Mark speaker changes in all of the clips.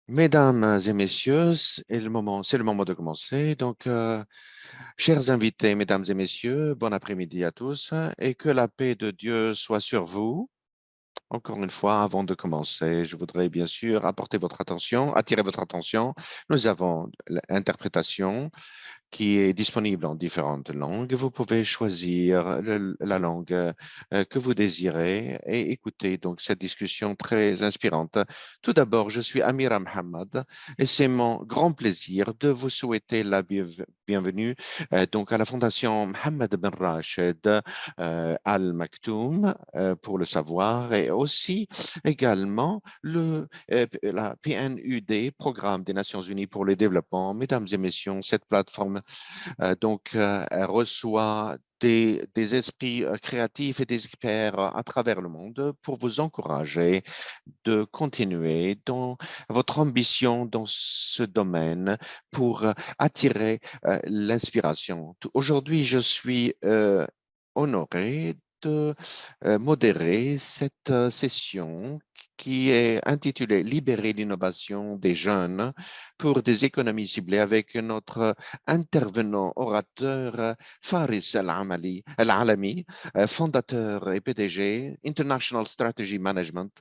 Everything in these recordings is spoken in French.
Speaker 1: Mesdames et messieurs, c'est le moment de commencer. Chers invités, mesdames et messieurs, bon après-midi à tous et que la paix de Dieu soit sur vous. Encore une fois, avant de commencer, je voudrais bien sûr attirer votre attention. Nous avons l'interprétation qui est disponible en différentes langues. Vous pouvez choisir la langue que vous désirez et écouter donc cette discussion très inspirante. Tout d'abord, je suis Amira Mohammed et c'est mon grand plaisir de vous souhaiter la bienvenue donc à la Fondation Mohammed Ben Rachid Al Maktoum pour le savoir et aussi également la PNUD, Programme des Nations Unies pour le développement. Mesdames et messieurs, cette plateforme elle reçoit des esprits créatifs et des experts à travers le monde pour vous encourager de continuer dans votre ambition dans ce domaine pour attirer l'inspiration. Aujourd'hui, je suis honoré de modérer cette session qui est intitulée Libérer l'innovation des jeunes pour des économies ciblées avec notre intervenant orateur Faris Al-Alami, fondateur et PDG International Strategy Management.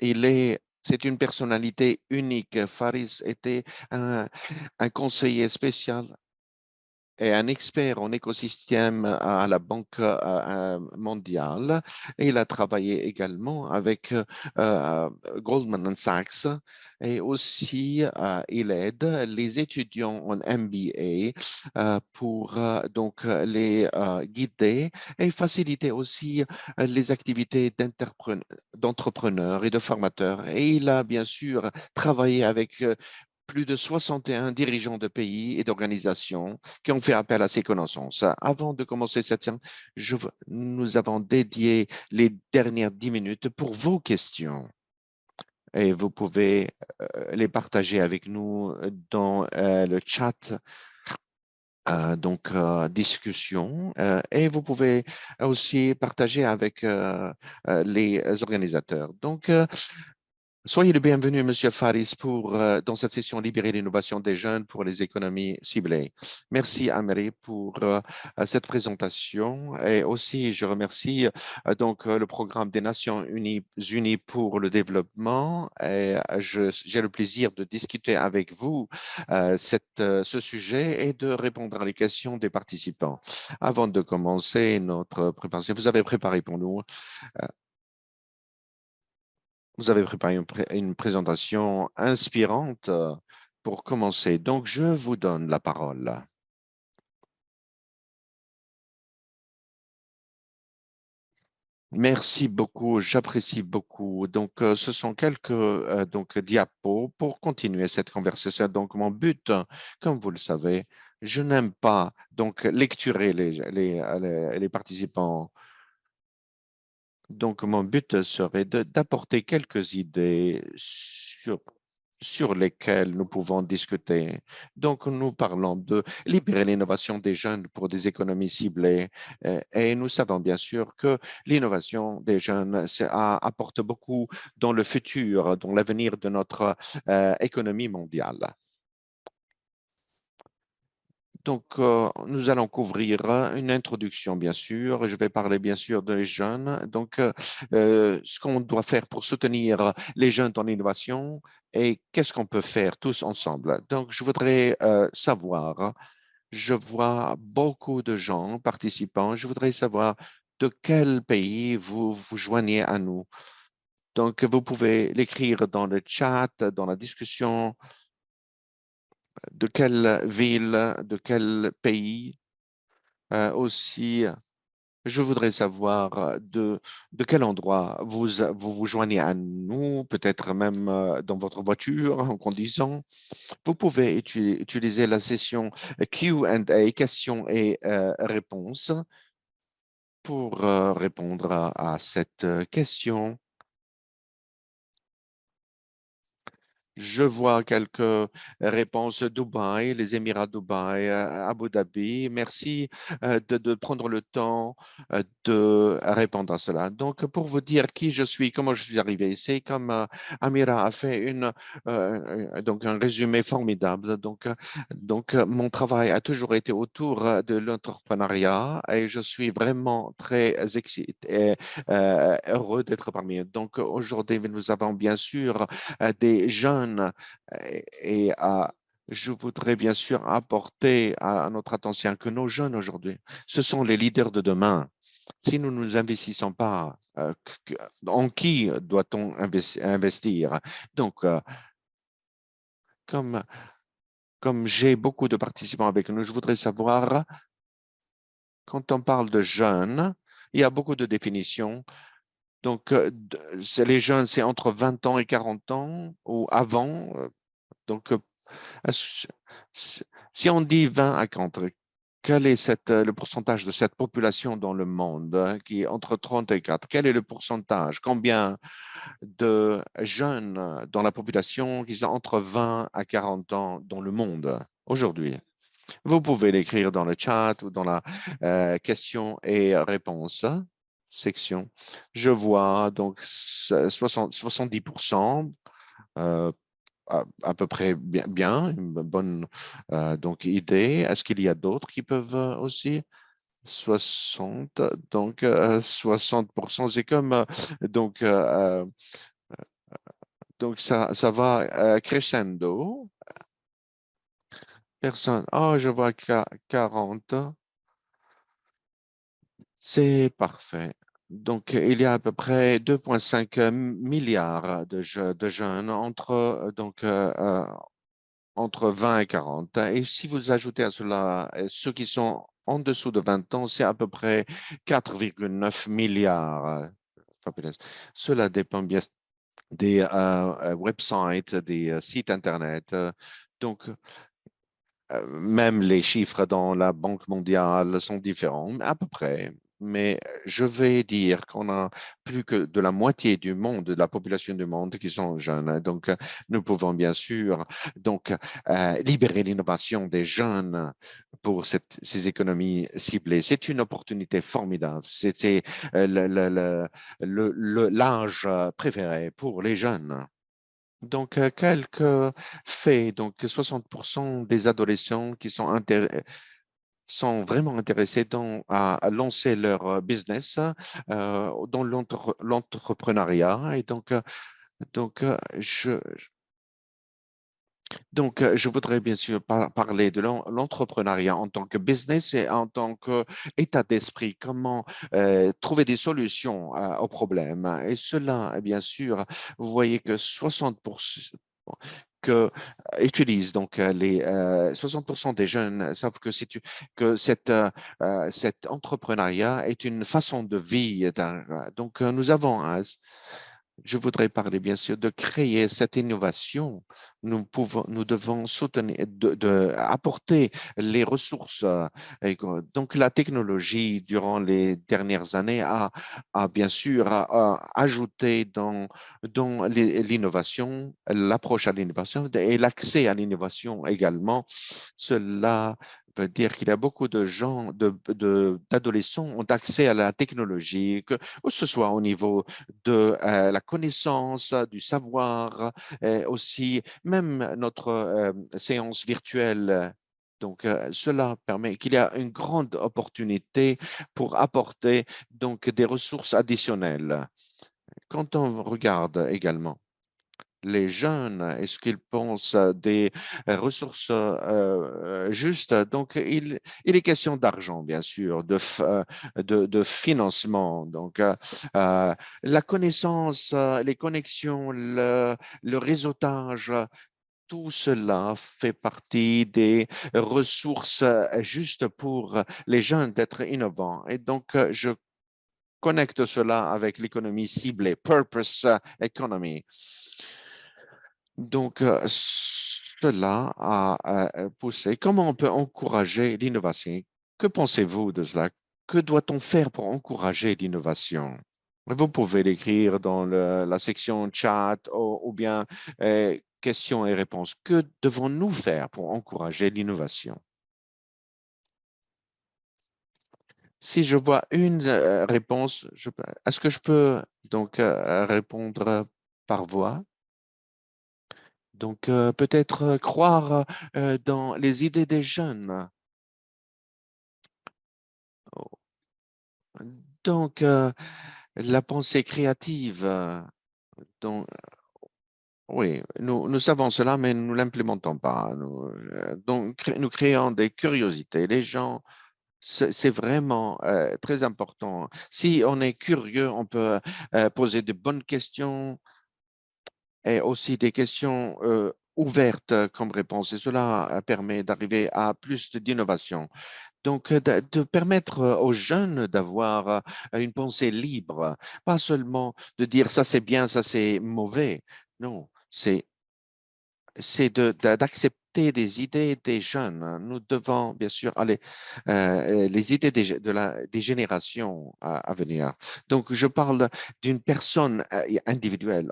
Speaker 1: C'est une personnalité unique. Faris était un conseiller spécial est un expert en écosystème à la Banque mondiale et il a travaillé également avec Goldman Sachs et aussi il aide les étudiants en MBA pour les guider et faciliter aussi les activités d'entrepreneurs et de formateurs. Et il a bien sûr travaillé avec plus de 61 dirigeants de pays et d'organisations qui ont fait appel à ces connaissances. Avant de commencer cette séance, nous avons dédié les dernières 10 minutes pour vos questions et vous pouvez les partager avec nous dans le chat. Discussion et vous pouvez aussi partager avec les organisateurs. Soyez le bienvenu, Monsieur Faris, dans cette session Libérer l'innovation des jeunes pour les économies ciblées. Merci, Amélie, pour cette présentation. Et aussi, je remercie le programme des Unies pour le développement. Et j'ai le plaisir de discuter avec vous ce sujet et de répondre à les questions des participants. Avant de commencer notre préparation, vous avez préparé pour nous vous avez préparé une présentation inspirante pour commencer. Donc, je vous donne la parole. Merci beaucoup, j'apprécie beaucoup. Ce sont quelques diapos pour continuer cette conversation. Donc, mon but, comme vous le savez, je n'aime pas lecturer les participants. Donc, mon but serait d'apporter quelques idées sur lesquelles nous pouvons discuter. Donc, nous parlons de libérer l'innovation des jeunes pour des économies ciblées. Et nous savons bien sûr que l'innovation des jeunes apporte beaucoup dans le futur, dans l'avenir de notre économie mondiale. Nous allons couvrir une introduction, bien sûr. Je vais parler, bien sûr, des jeunes. Ce qu'on doit faire pour soutenir les jeunes dans l'innovation et qu'est-ce qu'on peut faire tous ensemble. Donc, je voudrais savoir, je vois beaucoup de gens participants. Je voudrais savoir de quel pays vous vous joignez à nous. Donc, vous pouvez l'écrire dans le chat, dans la discussion, de quelle ville, de quel pays. Aussi, je voudrais savoir de quel endroit vous joignez à nous, peut-être même dans votre voiture en conduisant. Vous pouvez utiliser la session Q&A, questions et réponses, pour répondre à cette question. Je vois quelques réponses. Dubaï, les Émirats de Dubaï, Abu Dhabi. Merci de prendre le temps de répondre à cela. Donc, pour vous dire qui je suis, comment je suis arrivé ici, comme Amira a fait donc un résumé formidable. Mon travail a toujours été autour de l'entrepreneuriat et je suis vraiment très excité, heureux d'être parmi eux. Donc, aujourd'hui, nous avons bien sûr des jeunes je voudrais bien sûr apporter à notre attention que nos jeunes aujourd'hui, ce sont les leaders de demain. Si nous ne nous investissons pas, en qui doit-on investir? Donc, comme, comme j'ai beaucoup de participants avec nous, je voudrais savoir, quand on parle de jeunes, il y a beaucoup de définitions. Donc, les jeunes, c'est entre 20 ans et 40 ans ou avant. Donc, est-ce- si on dit 20 à 40, quel est le pourcentage de cette population dans le monde qui est entre 30 et 4? Quel est le pourcentage? Combien de jeunes dans la population qui sont entre 20 à 40 ans dans le monde aujourd'hui? Vous pouvez l'écrire dans le chat ou dans la question et réponse section. Je vois donc 70%. À peu près une bonne idée. Est-ce qu'il y a d'autres qui peuvent aussi? 60, donc 60%, c'est comme donc ça va crescendo. Personne. Oh, je vois 40. C'est parfait. Donc, il y a à peu près 2,5 milliards de jeunes entre 20 et 40. Et si vous ajoutez à cela ceux qui sont en dessous de 20 ans, c'est à peu près 4,9 milliards. Fabuleux. Cela dépend bien des websites, des sites Internet. Donc, même les chiffres dans la Banque mondiale sont différents, à peu près. Mais je vais dire qu'on a plus que de la moitié du monde, de la population du monde qui sont jeunes. Donc, nous pouvons bien sûr libérer l'innovation des jeunes pour ces économies ciblées. C'est une opportunité formidable. C'est l'âge préféré pour les jeunes. Donc, quelques faits. Donc, 60% des adolescents qui sont vraiment intéressés à lancer leur business dans l'entrepreneuriat. Et donc, euh, je, je voudrais bien sûr parler de l'entrepreneuriat en tant que business et en tant qu'état d'esprit, comment trouver des solutions aux problèmes. Et cela, bien sûr, vous voyez que 60% que utilisent donc les 60% des jeunes savent que cet entrepreneuriat est une façon de vie. Donc nous avons je voudrais parler bien sûr de créer cette innovation. Nous devons soutenir, apporter les ressources. Donc, la technologie, durant les dernières années, a bien sûr ajouté dans l'innovation, l'approche à l'innovation et l'accès à l'innovation également. Cela veut dire qu'il y a beaucoup de gens, d'adolescents ont accès à la technologie, que ce soit au niveau de la connaissance, du savoir, aussi même notre séance virtuelle. Donc, cela permet qu'il y a une grande opportunité pour apporter donc des ressources additionnelles. Quand on regarde également les jeunes, est-ce qu'ils pensent à des ressources justes? Donc, il est question d'argent, bien sûr, de financement. Donc, la connaissance, les connexions, le réseautage, tout cela fait partie des ressources justes pour les jeunes d'être innovants. Et donc, je connecte cela avec l'économie ciblée, purpose economy. Donc, cela a poussé. Comment on peut encourager l'innovation? Que pensez-vous de cela? Que doit-on faire pour encourager l'innovation? Vous pouvez l'écrire dans la section chat ou bien questions et réponses. Que devons-nous faire pour encourager l'innovation? Si je vois une réponse, est-ce que je peux donc répondre par voix? Donc, peut-être croire dans les idées des jeunes. Donc, la pensée créative. Donc, oui, nous savons cela, mais nous ne l'implémentons pas. Donc, nous créons des curiosités. Les gens, c'est vraiment très important. Si on est curieux, on peut poser de bonnes questions et aussi des questions ouvertes comme réponse. Et cela permet d'arriver à plus d'innovation. Donc, de permettre aux jeunes d'avoir une pensée libre, pas seulement de dire ça c'est bien, ça c'est mauvais. Non, c'est d'accepter des idées des jeunes. Nous devons bien sûr aller les idées des générations à venir. Donc, je parle d'une personne individuelle.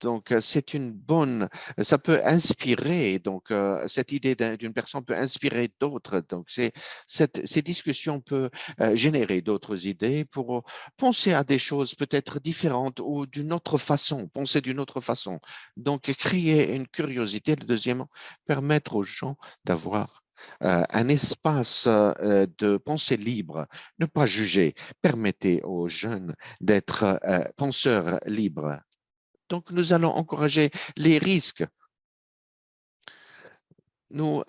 Speaker 1: Donc, c'est une bonne, ça peut inspirer, donc, cette idée d'une personne peut inspirer d'autres. Donc, ces discussions peuvent générer d'autres idées pour penser à des choses peut-être différentes ou d'une autre façon, penser d'une autre façon. Donc, créer une curiosité. Le deuxième, permettre aux gens d'avoir un espace de pensée libre, ne pas juger. Permettez aux jeunes d'être penseurs libres. Donc, nous allons encourager les risques. Nous,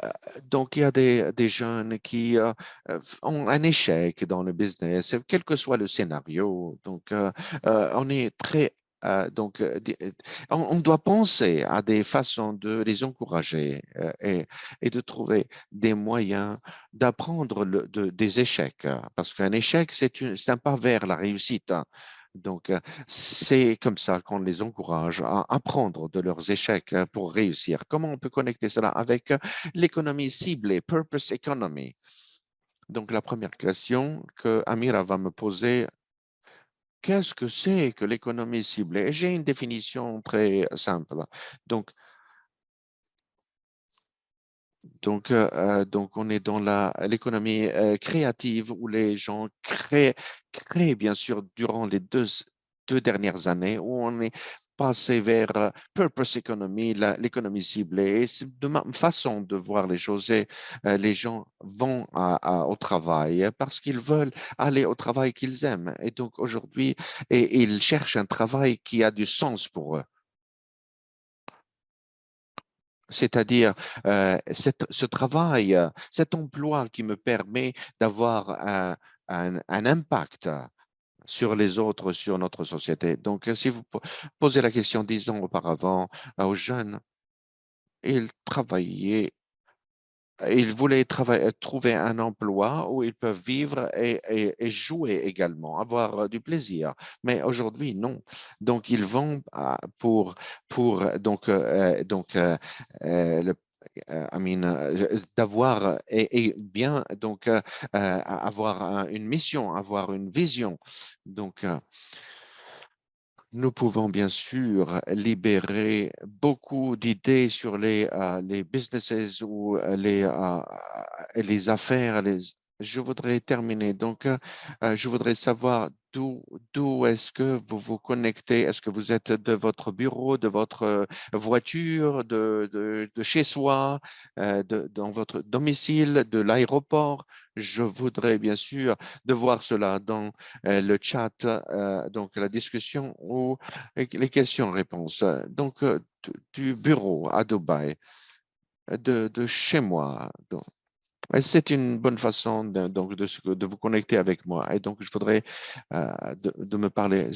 Speaker 1: donc, il y a des jeunes qui ont un échec dans le business, quel que soit le scénario. Donc, on est très, donc, on doit penser à des façons de les encourager et de trouver des moyens d'apprendre des échecs. Parce qu'un échec, c'est un pas vers la réussite. Donc, c'est comme ça qu'on les encourage à apprendre de leurs échecs pour réussir. Comment on peut connecter cela avec l'économie ciblée, purpose economy? Donc, la première question que Amira va me poser, qu'est-ce que c'est que l'économie ciblée? Et j'ai une définition très simple. Donc, donc, on est dans l'économie créative où les gens créent, bien sûr, durant les deux dernières années, où on est passé vers purpose economy, l'économie ciblée. Et c'est de ma façon de voir les choses. Et, les gens vont au travail parce qu'ils veulent aller au travail qu'ils aiment. Et donc, aujourd'hui, ils cherchent un travail qui a du sens pour eux. C'est-à-dire ce travail, cet emploi qui me permet d'avoir un impact sur les autres, sur notre société. Donc, si vous posez la question 10 ans auparavant aux jeunes, ils travaillaient. Ils voulaient trouver un emploi où ils peuvent vivre et jouer également, avoir du plaisir. Mais aujourd'hui, non. Donc, ils vont le, I mean, d'avoir et bien donc avoir une mission, avoir une vision. Donc, nous pouvons bien sûr libérer beaucoup d'idées sur les businesses ou les affaires. Je voudrais terminer. Donc, je voudrais savoir d'où est-ce que vous vous connectez? Est-ce que vous êtes de votre bureau, de votre voiture, de chez soi, dans votre domicile, de l'aéroport? Je voudrais bien sûr de voir cela dans le chat, donc la discussion ou les questions-réponses. Donc, du bureau à Dubaï, de chez moi. Donc, et c'est une bonne façon donc de vous connecter avec moi. Et donc, je voudrais de me parler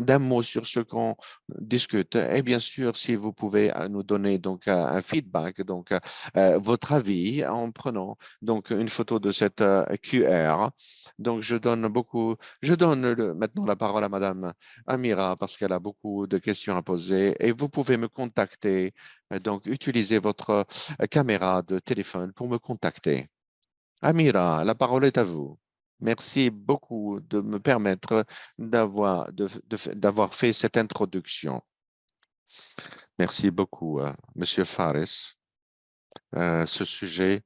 Speaker 1: d'un mot sur ce qu'on discute. Et bien sûr, si vous pouvez nous donner donc un feedback, donc votre avis en prenant donc une photo de cette QR. Donc, je donne maintenant la parole à Madame Amira parce qu'elle a beaucoup de questions à poser. Et vous pouvez me contacter. Donc, utilisez votre caméra de téléphone pour me contacter. Amira, la parole est à vous. Merci beaucoup de me permettre d'avoir fait cette introduction. Merci beaucoup, Monsieur Fares. Ce sujet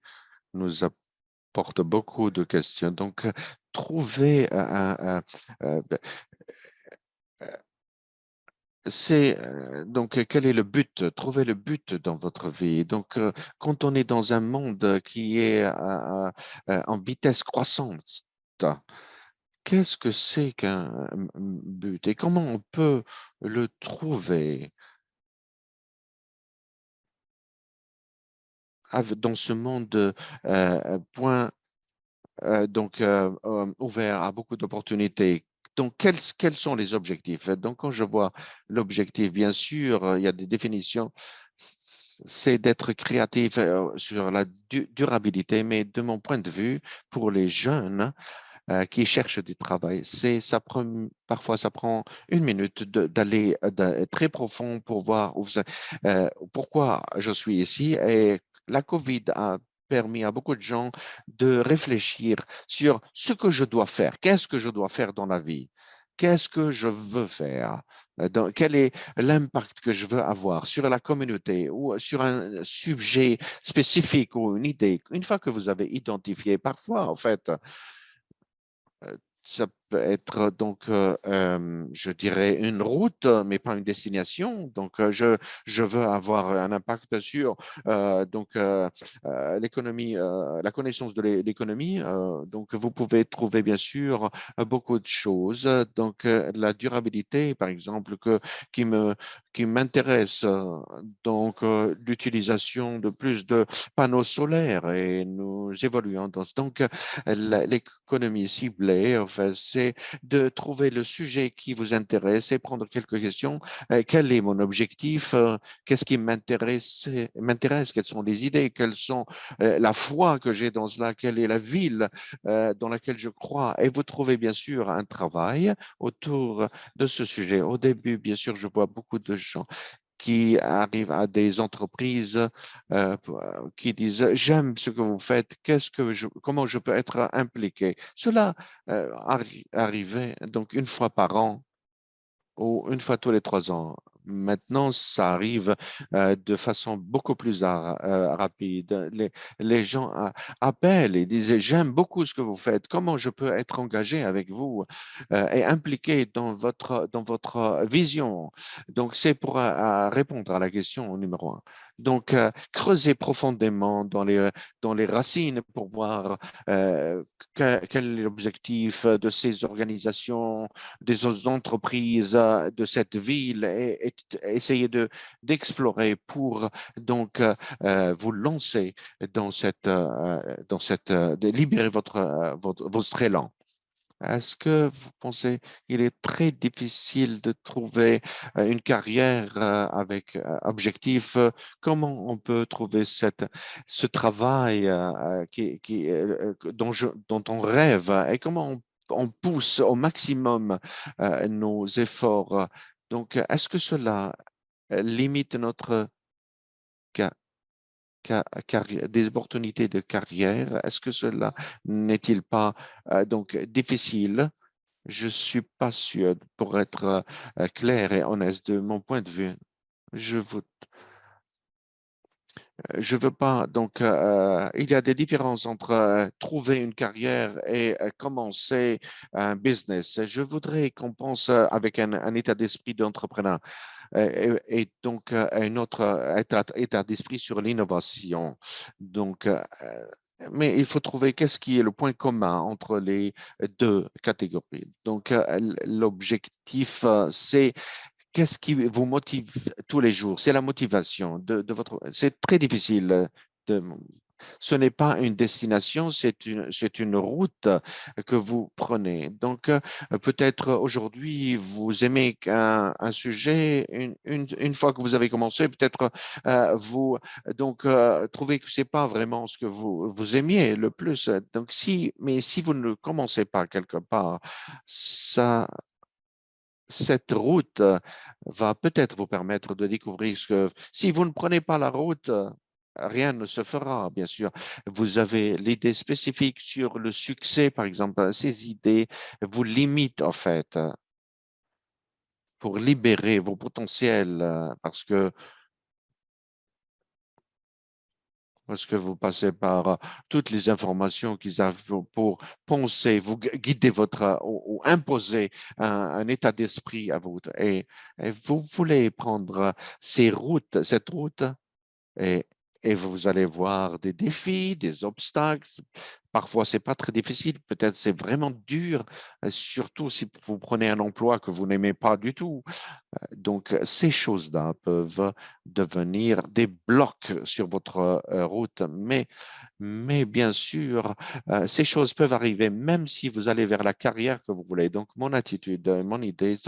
Speaker 1: nous apporte beaucoup de questions. Donc, trouver c'est donc quel est le but? Trouver le but dans votre vie. Donc, quand on est dans un monde qui est en vitesse croissante, qu'est-ce que c'est qu'un but et comment on peut le trouver dans ce monde point ouvert à beaucoup d'opportunités. Donc, quels sont les objectifs? Donc, quand je vois l'objectif, bien sûr, il y a des définitions, c'est d'être créatif sur la durabilité, mais de mon point de vue, pour les jeunes qui cherchent du travail, parfois ça prend une minute d'aller très profond pour voir pourquoi je suis ici et la COVID a permis à beaucoup de gens de réfléchir sur ce que je dois faire, qu'est-ce que je dois faire dans la vie, qu'est-ce que je veux faire, quel est l'impact que je veux avoir sur la communauté ou sur un sujet spécifique ou une idée. Une fois que vous avez identifié, parfois, en fait, ça peut être je dirais, une route, mais pas une destination. Donc, je veux avoir un impact sur l'économie, la connaissance de l'économie. Donc, vous pouvez trouver bien sûr beaucoup de choses. Donc, la durabilité, par exemple, qui me, qui m'intéresse. L'utilisation de plus de panneaux solaires et nous évoluons dans. Donc, l'économie ciblée, enfin, c'est de trouver le sujet qui vous intéresse et prendre quelques questions. Quel est mon objectif? Qu'est-ce qui m'intéresse? Quelles sont les idées? Quelles sont la foi que j'ai dans cela? Quelle est la ville dans laquelle je crois? Et vous trouvez bien sûr un travail autour de ce sujet. Au début, bien sûr, je vois beaucoup de gens qui arrivent à des entreprises qui disent j'aime ce que vous faites, comment je peux être impliqué. Cela arrivait donc une fois par an ou une fois tous les 3 ans. Maintenant, ça arrive de façon beaucoup plus rapide. Les gens appellent et disent, j'aime beaucoup ce que vous faites. Comment je peux être engagé avec vous et impliqué dans votre vision? Donc, c'est pour répondre à la question numéro un. Donc, creuser profondément dans les racines pour voir quel est l'objectif de ces organisations, des entreprises de cette ville et essayer d'explorer pour vous lancer de libérer votre élan. Est-ce que vous pensez qu'il est très difficile de trouver une carrière avec objectif? Comment on peut trouver ce travail dont on rêve et comment on pousse au maximum nos efforts? Donc, est-ce que cela limite notre des opportunités de carrière? Est-ce que cela n'est-il pas donc difficile? Je suis pas sûr, pour être clair et honnête de mon point de vue. Je veux, je veux pas. Donc, il y a des différences entre trouver une carrière et commencer un business. Je voudrais qu'on pense avec un état d'esprit d'entrepreneur et donc un autre état d'esprit sur l'innovation. Donc, mais il faut trouver qu'est-ce qui est le point commun entre les deux catégories. Donc, l'objectif, c'est qu'est-ce qui vous motive tous les jours? C'est la motivation de votre. C'est très difficile. De, ce n'est pas une destination, c'est une route que vous prenez. Donc, peut-être aujourd'hui, vous aimez un sujet, une fois que vous avez commencé, peut-être vous trouvez que c'est pas vraiment ce que vous aimiez le plus. Donc, mais si vous ne commencez pas quelque part, ça cette route va peut-être vous permettre de découvrir ce que si vous ne prenez pas la route, rien ne se fera, bien sûr. Vous avez l'idée spécifique sur le succès, par exemple. Ces idées vous limitent, en fait, pour libérer vos potentiels, parce que parce que vous passez par toutes les informations qu'ils ont pour penser, vous guider ou imposer un état d'esprit à vous. Et vous voulez prendre cette route et, et vous allez voir des défis, des obstacles. Parfois, c'est pas très difficile, peut-être c'est vraiment dur, surtout si vous prenez un emploi que vous n'aimez pas du tout. Donc, ces choses-là peuvent devenir des blocs sur votre route, mais bien sûr, ces choses peuvent arriver même si vous allez vers la carrière que vous voulez. Donc, mon attitude, mon idée,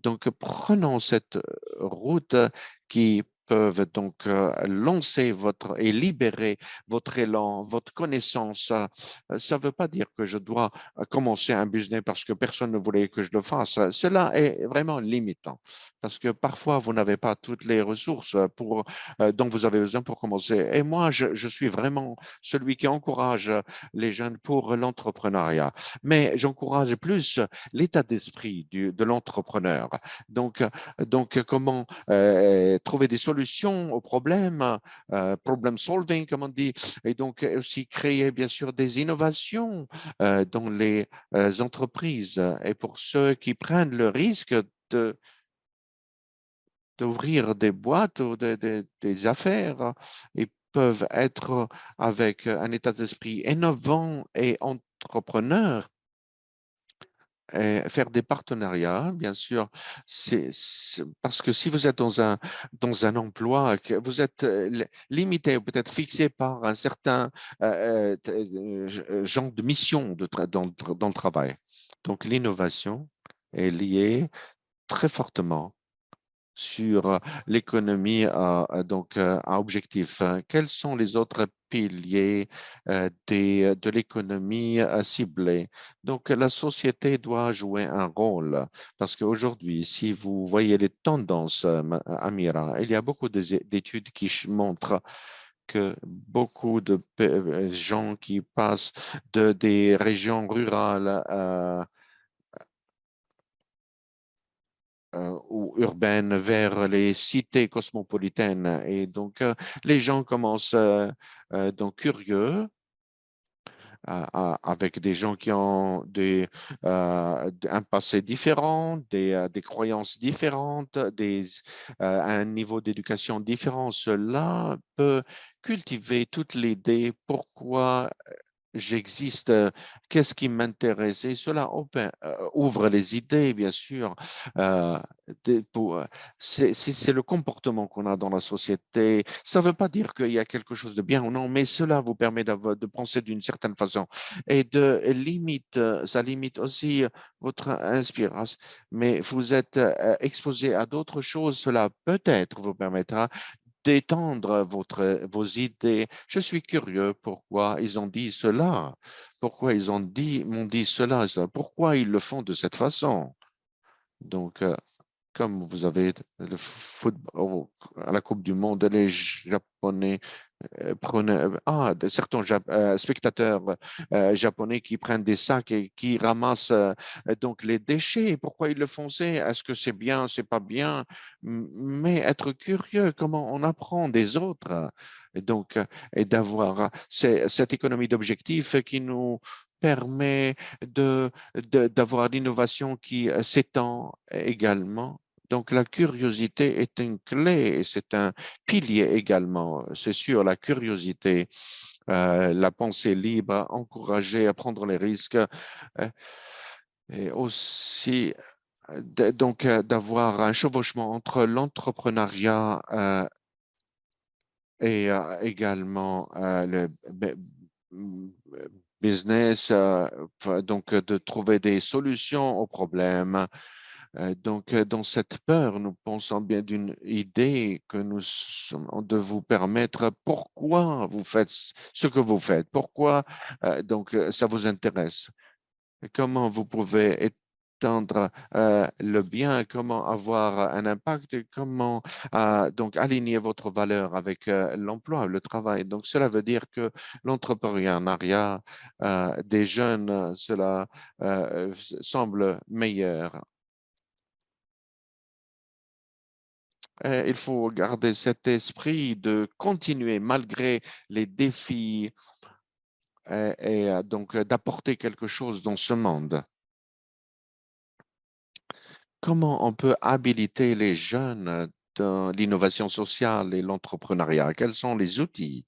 Speaker 1: donc prenons cette route qui peuvent donc lancer votre et libérer votre élan, votre connaissance. Ça ne veut pas dire que je dois commencer un business parce que personne ne voulait que je le fasse. Cela est vraiment limitant parce que parfois vous n'avez pas toutes les ressources dont vous avez besoin pour commencer. Et moi, je suis vraiment celui qui encourage les jeunes pour l'entrepreneuriat. Mais j'encourage plus l'état d'esprit de l'entrepreneur. Donc, comment trouver des solutions aux problèmes, problem solving, comme on dit, et donc aussi créer bien sûr des innovations dans les entreprises. Et pour ceux qui prennent le risque de d'ouvrir des boîtes ou des affaires, ils peuvent être avec un état d'esprit innovant et entrepreneur et faire des partenariats, bien sûr, parce que si vous êtes dans un emploi, que vous êtes limité ou peut-être fixé par un certain genre de mission dans le travail. Donc, l'innovation est liée très fortement sur l'économie à objectif. Quels sont les autres piliers de l'économie ciblée? Donc, la société doit jouer un rôle parce qu'aujourd'hui, si vous voyez les tendances, Amira, il y a beaucoup d'études qui montrent que beaucoup de gens qui passent des régions rurales ou urbaines vers les cités cosmopolitaines. Et donc, les gens commencent donc curieux avec des gens qui ont un passé différent, des croyances différentes, un niveau d'éducation différent. Cela peut cultiver toute l'idée pourquoi j'existe, qu'est-ce qui m'intéresse et cela ouvre les idées, bien sûr. Euh, c'est le comportement qu'on a dans la société. Ça ne veut pas dire qu'il y a quelque chose de bien ou non, mais cela vous permet de penser d'une certaine façon et ça limite aussi votre inspiration. Mais vous êtes exposé à d'autres choses, cela peut-être vous permettra d'étendre vos idées. Je suis curieux pourquoi ils ont dit cela, pourquoi m'ont dit cela, pourquoi ils le font de cette façon. Donc, comme vous avez le football à la Coupe du Monde, les Japonais certains spectateurs japonais qui prennent des sacs et qui ramassent donc les déchets. Pourquoi ils le font? Est-ce que c'est bien, c'est pas bien? Mais être curieux, comment on apprend des autres. Et donc, et d'avoir cette économie d'objectifs qui nous permet d'avoir l'innovation qui s'étend également. Donc, la curiosité est une clé et c'est un pilier également. C'est sûr, la curiosité, la pensée libre, encourager à prendre les risques et aussi donc d'avoir un chevauchement entre l'entrepreneuriat et également le business, donc de trouver des solutions aux problèmes. Donc, dans cette peur, nous pensons bien d'une idée que nous sommes de vous permettre pourquoi vous faites ce que vous faites, pourquoi donc ça vous intéresse, et comment vous pouvez étendre le bien, comment avoir un impact, et comment donc aligner votre valeur avec l'emploi, le travail. Donc, cela veut dire que l'entrepreneuriat des jeunes, cela semble meilleur. Il faut garder cet esprit de continuer malgré les défis et donc d'apporter quelque chose dans ce monde. Comment on peut habiliter les jeunes dans l'innovation sociale et l'entrepreneuriat? Quels sont les outils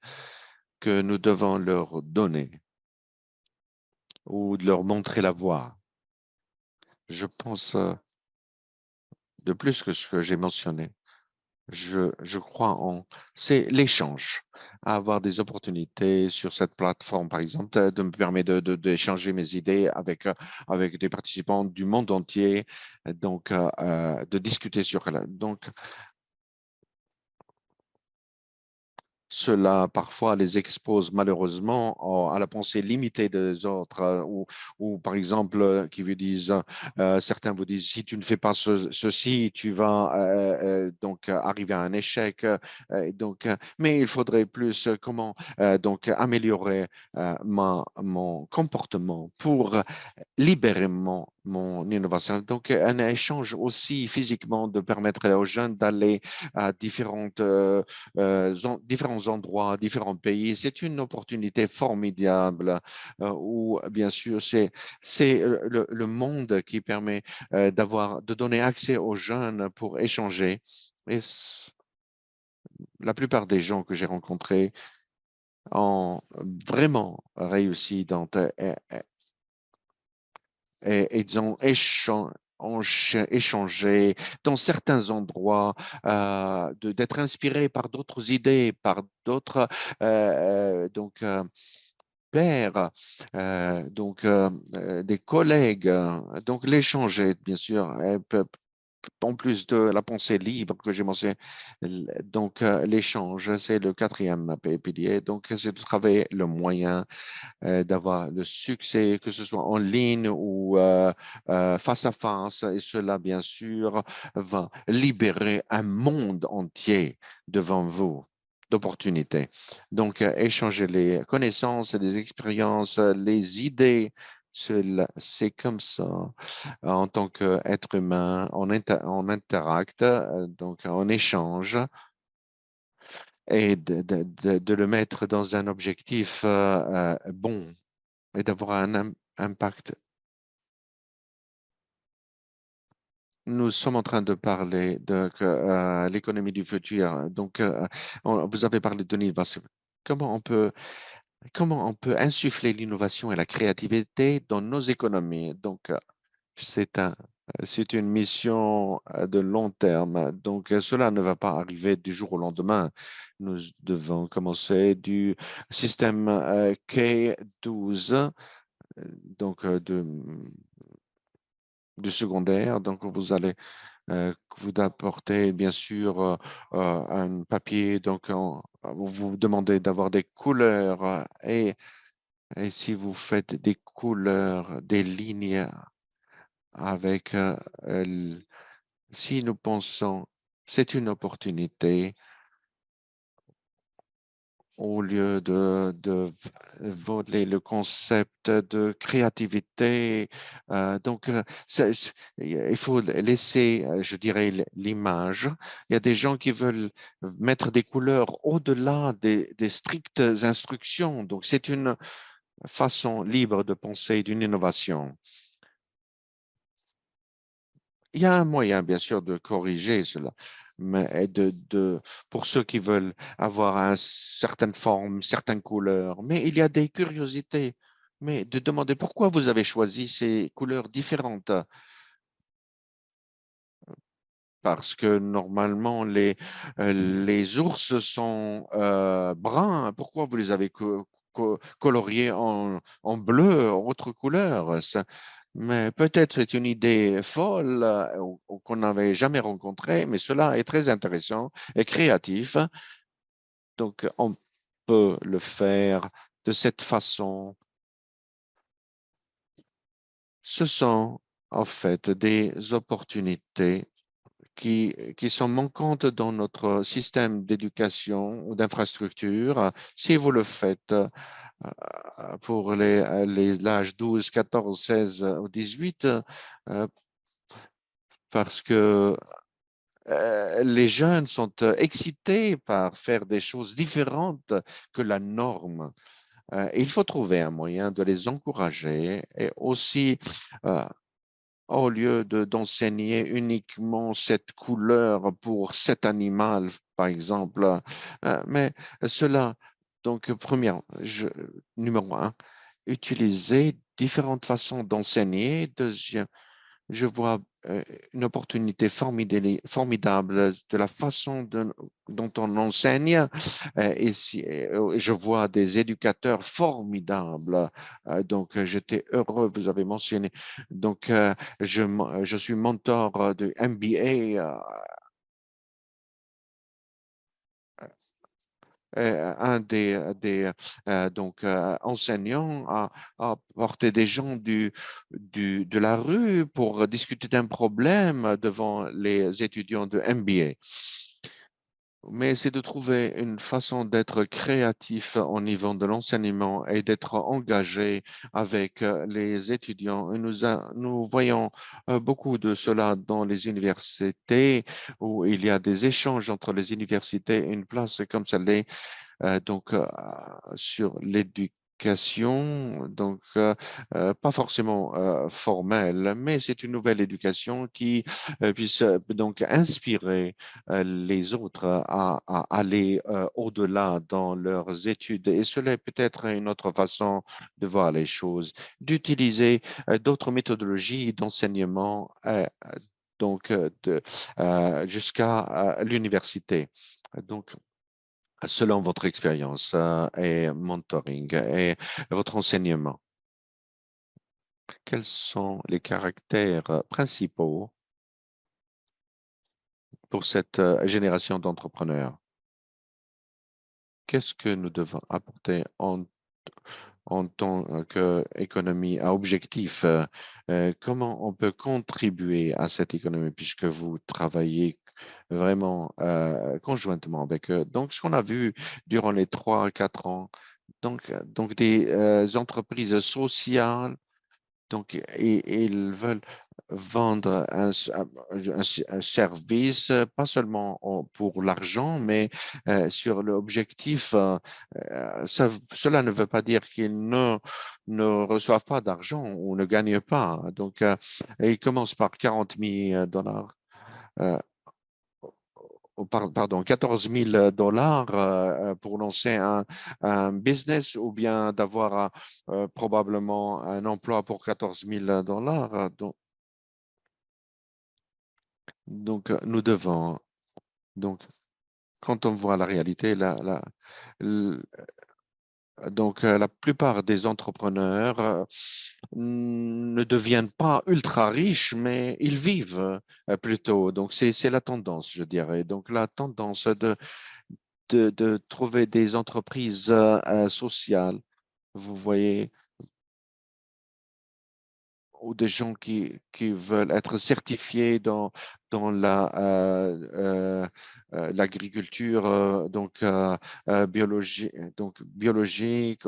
Speaker 1: que nous devons leur donner ou de leur montrer la voie? Je pense de plus que ce que j'ai mentionné. Je crois en, c'est l'échange, avoir des opportunités sur cette plateforme, par exemple, de me permettre d'échanger mes idées avec des participants du monde entier, donc de discuter sur elle. Donc, cela parfois les expose malheureusement à la pensée limitée des autres, ou par exemple, qui vous disent, certains vous disent, si tu ne fais pas ceci, tu vas donc arriver à un échec. Mais il faudrait plus comment donc améliorer mon comportement pour libérer mon innovation. Donc, un échange aussi physiquement de permettre aux jeunes d'aller à différents endroits, différents pays. C'est une opportunité formidable où, bien sûr, c'est le monde qui permet de donner accès aux jeunes pour échanger. Et la plupart des gens que j'ai rencontrés ont vraiment réussi et ils ont échangé dans certains endroits, d'être inspirés par d'autres idées, par d'autres pairs, des collègues. Donc l'échange est bien sûr en plus de la pensée libre que j'ai mentionné, donc l'échange, c'est le quatrième pilier. Donc, c'est de travailler le moyen d'avoir le succès, que ce soit en ligne ou face à face. Et cela, bien sûr, va libérer un monde entier devant vous d'opportunités. Donc, échanger les connaissances, les expériences, les idées. C'est comme ça, en tant qu'être humain, on interacte, donc on échange et de le mettre dans un objectif bon et d'avoir un impact. Nous sommes en train de parler de l'économie du futur. Donc, vous avez parlé de l'innovation. Comment on peut, comment on peut insuffler l'innovation et la créativité dans nos économies? Donc, c'est un, c'est une mission de long terme. Donc, cela ne va pas arriver du jour au lendemain. Nous devons commencer du système K12, donc du secondaire. Donc, vous allez vous apporter, bien sûr, un papier. Donc, vous vous demandez d'avoir des couleurs et si vous faites des couleurs, des lignes avec, si nous pensons, c'est une opportunité au lieu voler le concept de créativité. Il faut laisser, je dirais, l'image. Il y a des gens qui veulent mettre des couleurs au-delà des strictes instructions. Donc, c'est une façon libre de penser d'une innovation. Il y a un moyen, bien sûr, de corriger cela, mais pour ceux qui veulent avoir une certaine forme, certaines couleurs, mais il y a des curiosités. Mais de demander pourquoi vous avez choisi ces couleurs différentes, parce que normalement les ours sont bruns. Pourquoi vous les avez coloriés en bleu, autre couleur? Mais peut-être c'est une idée folle ou qu'on n'avait jamais rencontrée, mais cela est très intéressant et créatif. Donc, on peut le faire de cette façon. Ce sont en fait des opportunités qui sont manquantes dans notre système d'éducation ou d'infrastructure. Si vous le faites pour l'âge 12, 14, 16 ou 18, parce que les jeunes sont excités par faire des choses différentes que la norme. Il faut trouver un moyen de les encourager et aussi, euh, au lieu d'enseigner uniquement cette couleur pour cet animal, par exemple, mais cela, donc, numéro un, utiliser différentes façons d'enseigner. Deuxième, je vois une opportunité formidable de la façon dont on enseigne. Je vois des éducateurs formidables. Donc, j'étais heureux, vous avez mentionné. Donc, je suis mentor de MBA. Un des enseignants a porté des gens de la rue pour discuter d'un problème devant les étudiants de MBA. Mais c'est de trouver une façon d'être créatif au niveau de l'enseignement et d'être engagé avec les étudiants. Et nous voyons beaucoup de cela dans les universités où il y a des échanges entre les universités. Une place comme celle-là sur l'éducation, pas forcément formelle, mais c'est une nouvelle éducation qui puisse donc inspirer les autres à aller au-delà dans leurs études. Et cela est peut-être une autre façon de voir les choses, d'utiliser d'autres méthodologies d'enseignement jusqu'à l'université. Donc, selon votre expérience et mentoring et votre enseignement, quels sont les caractères principaux pour cette génération d'entrepreneurs? Qu'est-ce que nous devons apporter en tant qu'économie à objectif? Comment on peut contribuer à cette économie puisque vous travaillez vraiment conjointement avec eux? Donc, ce qu'on a vu durant les 3 à 4 ans, donc des entreprises sociales, donc et ils veulent vendre un service, pas seulement pour l'argent, mais sur l'objectif. Cela ne veut pas dire qu'ils ne reçoivent pas d'argent ou ne gagnent pas. Donc, ils commencent par 40 000 dollars. Pardon, 14 000 dollars pour lancer un business ou bien d'avoir probablement un emploi pour 14 000 dollars. Nous devons, donc, quand on voit la réalité, l- la plupart des entrepreneurs ne deviennent pas ultra riches, mais ils vivent plutôt. Donc, c'est la tendance, je dirais. Donc, la tendance de trouver des entreprises sociales, vous voyez, ou des gens qui veulent être certifiés dans l'agriculture biologique,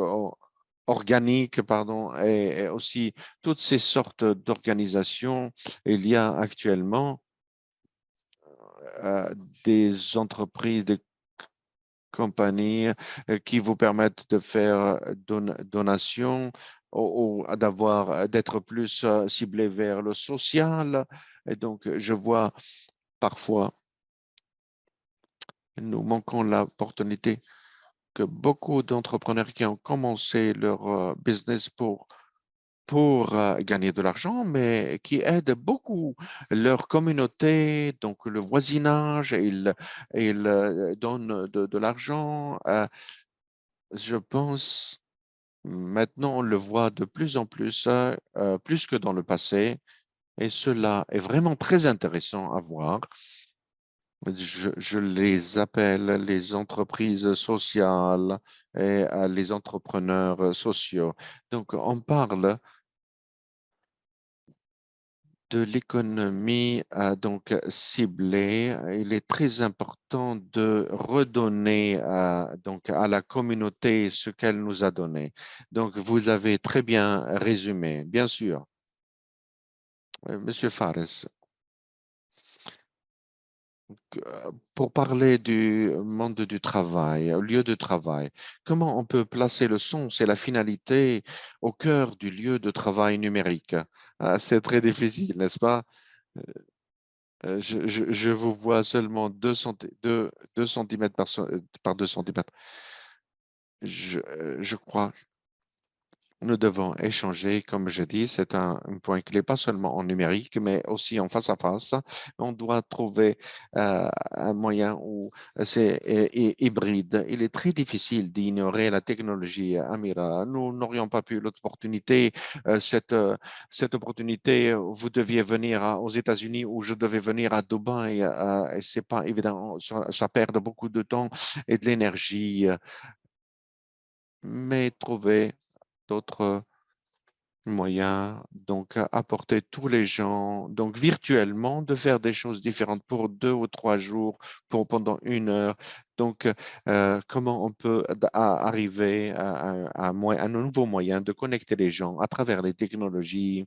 Speaker 1: organique, pardon, et aussi toutes ces sortes d'organisations. Il y a actuellement euh, des entreprises, des compagnies qui vous permettent de faire donation ou d'être plus ciblé vers le social. Et donc, je vois parfois, nous manquons l'opportunité que beaucoup d'entrepreneurs qui ont commencé leur business pour gagner de l'argent, mais qui aident beaucoup leur communauté, donc le voisinage, ils donnent de l'argent. Je pense maintenant, on le voit de plus en plus, plus que dans le passé, et cela est vraiment très intéressant à voir. Je les appelle les entreprises sociales et les entrepreneurs sociaux. Donc, on parle de l'économie ciblée. Il est très important de redonner donc à la communauté ce qu'elle nous a donné. Donc, vous avez très bien résumé, bien sûr. Monsieur Fares, Pour parler du monde du travail, au lieu de travail, comment on peut placer le sens et la finalité au cœur du lieu de travail numérique? C'est très difficile, n'est-ce pas? Je vous vois seulement 2 centimètres par 2 centimètres. Je crois nous devons échanger, comme je dis, c'est un point clé, pas seulement en numérique, mais aussi en face à face. On doit trouver un moyen où c'est hybride. Il est très difficile d'ignorer la technologie, Amira. Nous n'aurions pas pu l'opportunité, cette opportunité, vous deviez venir aux États-Unis ou je devais venir à Dubaï. Et c'est pas évident, ça perd beaucoup de temps et de l'énergie, mais trouver d'autres moyen, donc apporter tous les gens, donc virtuellement, de faire des choses différentes pour 2 ou 3 jours, pour pendant 1 heure. Donc, comment on peut arriver à un nouveau moyen de connecter les gens à travers les technologies,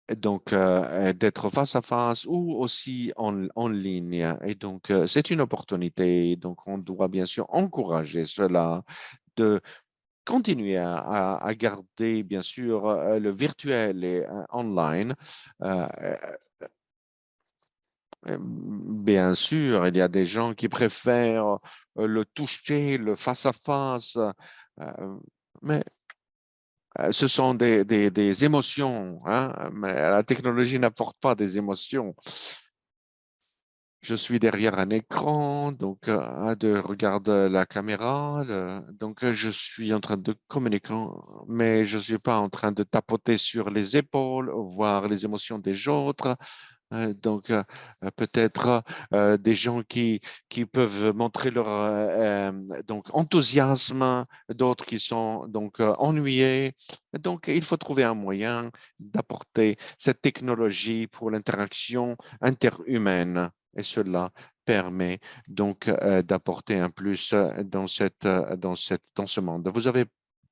Speaker 1: et donc d'être face à face ou aussi en ligne. Et donc, c'est une opportunité. Donc, on doit bien sûr encourager cela de continuer à garder, bien sûr, le virtuel et online. Euh, Bien sûr, il y a des gens qui préfèrent le toucher, le face-à-face, mais ce sont des émotions, hein, mais la technologie n'apporte pas des émotions. Je suis derrière un écran, donc de regarder la caméra, donc je suis en train de communiquer, mais je ne suis pas en train de tapoter sur les épaules, voir les émotions des autres. Donc, peut-être des gens qui peuvent montrer leur donc, enthousiasme, d'autres qui sont donc ennuyés. Donc, il faut trouver un moyen d'apporter cette technologie pour l'interaction interhumaine. Et cela permet donc d'apporter un plus dans ce monde. Vous avez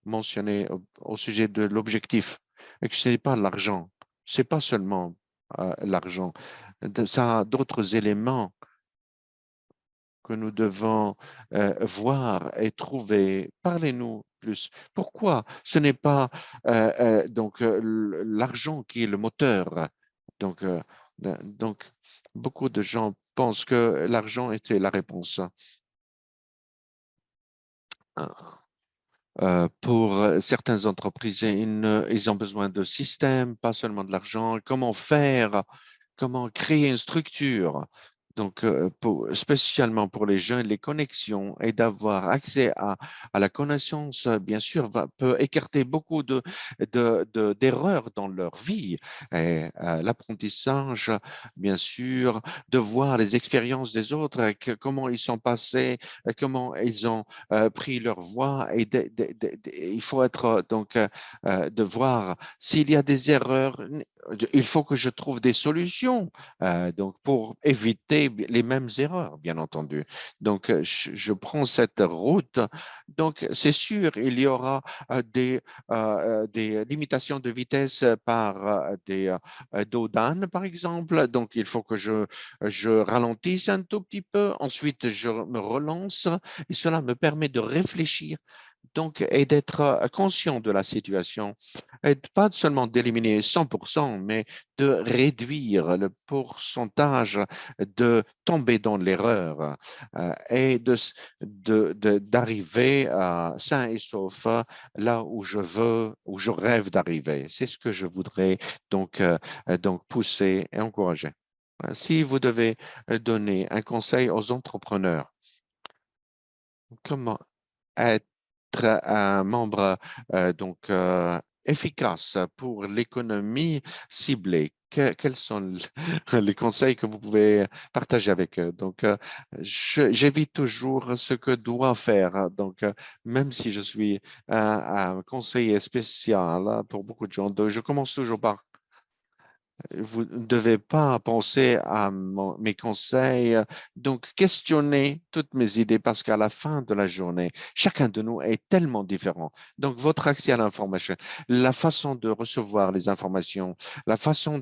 Speaker 1: mentionné au sujet de l'objectif, et que ce n'est pas l'argent, c'est pas seulement l'argent. Ça a d'autres éléments que nous devons voir et trouver. Parlez-nous plus. Pourquoi ce n'est pas donc l'argent qui est le moteur? Donc, donc, beaucoup de gens pensent que l'argent était la réponse. Pour certaines entreprises, ils ont besoin de systèmes, pas seulement de l'argent. Comment faire, comment créer une structure, donc spécialement pour les jeunes, les connexions et d'avoir accès à la connaissance, bien sûr, peut écarter beaucoup d'erreurs dans leur vie. Et l'apprentissage, bien sûr, de voir les expériences des autres, comment ils sont passés, comment ils ont pris leur voie et il faut être donc de voir s'il y a des erreurs, il faut que je trouve des solutions donc pour éviter les mêmes erreurs, bien entendu. Donc je prends cette route. Donc c'est sûr, il y aura des limitations de vitesse par dos d'âne, par exemple. Donc il faut que je ralentisse un tout petit peu. Ensuite, je me relance et cela me permet de réfléchir donc, et d'être conscient de la situation, et pas seulement d'éliminer 100%, mais de réduire le pourcentage de tomber dans l'erreur et d'arriver sain et sauf là où je veux, où je rêve d'arriver. C'est ce que je voudrais donc pousser et encourager. Si vous devez donner un conseil aux entrepreneurs, comment être un membre donc efficace pour l'économie ciblée. Quels sont les conseils que vous pouvez partager avec eux? Donc, j'évite toujours ce que doit faire. Donc, même si je suis un conseiller spécial pour beaucoup de gens, je commence toujours par Vous ne devez pas penser à mes conseils. Donc, questionnez toutes mes idées parce qu'à la fin de la journée, chacun de nous est tellement différent. Donc, votre accès à l'information, la façon de recevoir les informations, la façon